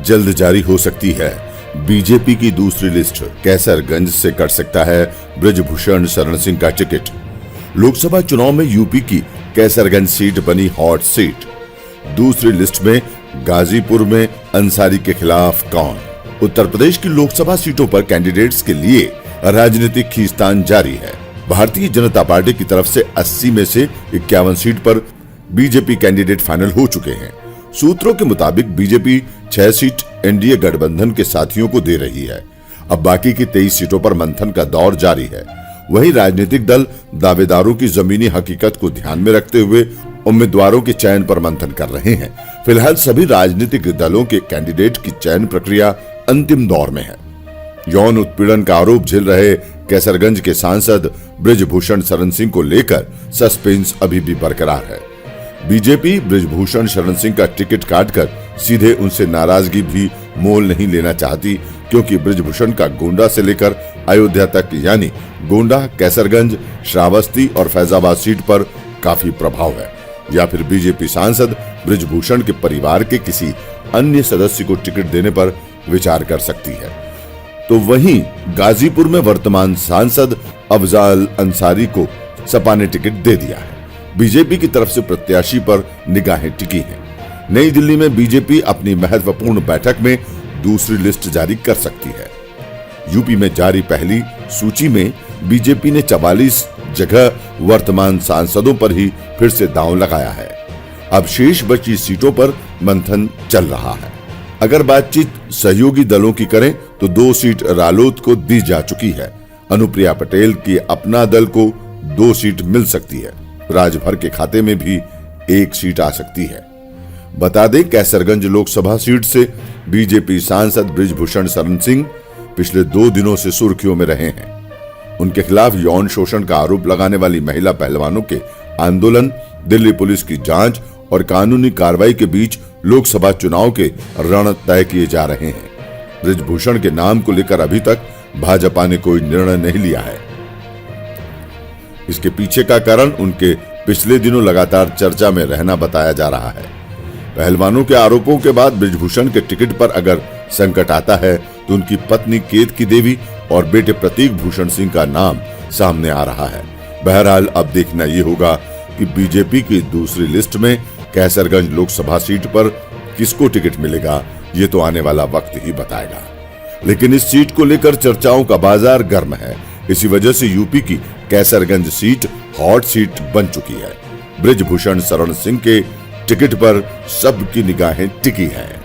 जल्द जारी हो सकती है। बीजेपी की दूसरी लिस्ट, कैसरगंज से कट सकता है बृजभूषण शरण सिंह का टिकट। लोकसभा चुनाव में यूपी की कैसरगंज सीट बनी हॉट सीट। दूसरी लिस्ट में गाजीपुर में अंसारी के खिलाफ कौन? उत्तर प्रदेश की लोकसभा सीटों पर कैंडिडेट्स के लिए राजनीतिक खींचतान जारी है। भारतीय जनता पार्टी की तरफ से 80 में से 51 सीट पर बीजेपी कैंडिडेट फाइनल हो चुके हैं। सूत्रों के मुताबिक बीजेपी 6 सीट एनडीए गठबंधन के साथियों को दे रही है। अब बाकी की 23 सीटों पर मंथन का दौर जारी है। वहीं राजनीतिक दल दावेदारों की जमीनी हकीकत को ध्यान में रखते हुए उम्मीदवारों के चयन पर मंथन कर रहे हैं। फिलहाल सभी राजनीतिक दलों के कैंडिडेट की चयन प्रक्रिया अंतिम दौर में है। यौन उत्पीड़न का आरोप झेल रहे कैसरगंज के सांसद बृजभूषण शरण सिंह को लेकर सस्पेंस अभी भी बरकरार है। बीजेपी बृजभूषण शरण सिंह का टिकट काटकर सीधे उनसे नाराजगी भी मोल नहीं लेना चाहती, क्योंकि बृजभूषण का गोंडा से लेकर अयोध्या तक यानी गोंडा, कैसरगंज, श्रावस्ती और फैजाबाद सीट पर काफी प्रभाव है, या फिर बीजेपी सांसद बृजभूषण के परिवार के किसी अन्य सदस्य को टिकट देने पर विचार कर सकती है। तो वहीं गाजीपुर में वर्तमान सांसद अफजाल अंसारी को सपा ने टिकट दे दिया है। बीजेपी की तरफ से प्रत्याशी पर निगाहें टिकी हैं। नई दिल्ली में बीजेपी अपनी महत्वपूर्ण बैठक में दूसरी लिस्ट जारी कर सकती है। यूपी में जारी पहली सूची में बीजेपी ने 44 जगह वर्तमान सांसदों पर ही फिर से दांव लगाया है। अब शेष बची सीटों पर मंथन चल रहा है। अगर बातचीत सहयोगी दलों की करें तो 2 सीट रालोद को दी जा चुकी है। अनुप्रिया पटेल की अपना दल को 2 सीट मिल सकती है। राजभर के खाते में भी 1 सीट आ सकती है। बता दें, कैसरगंज लोकसभा सीट से बीजेपी सांसद बृजभूषण शरण सिंह पिछले 2 दिनों से सुर्खियों में रहे हैं। उनके खिलाफ यौन शोषण का आरोप लगाने वाली महिला पहलवानों के आंदोलन, दिल्ली पुलिस की जांच और कानूनी कार्रवाई के बीच लोकसभा चुनाव के रण तय किए जा रहे हैं। बृजभूषण के नाम को लेकर अभी तक भाजपा ने कोई निर्णय नहीं लिया है। इसके पीछे का कारण उनके पिछले दिनों लगातार चर्चा में रहना बताया जा रहा है। पहलवानों के आरोपों के बाद बृजभूषण के टिकट पर अगर संकट आता है तो उनकी पत्नी केतकी देवी और बेटे प्रतीक भूषण सिंह का नाम सामने आ रहा है। बहरहाल अब देखना ये होगा कि बीजेपी की दूसरी लिस्ट में कैसरगंज लोकसभा सीट पर किसको टिकट मिलेगा, ये तो आने वाला वक्त ही बताएगा। लेकिन इस सीट को लेकर चर्चाओं का बाजार गर्म है। इसी वजह से यूपी की कैसरगंज सीट हॉट सीट बन चुकी है। बृजभूषण शरण सिंह के टिकट पर सबकी निगाहें टिकी हैं।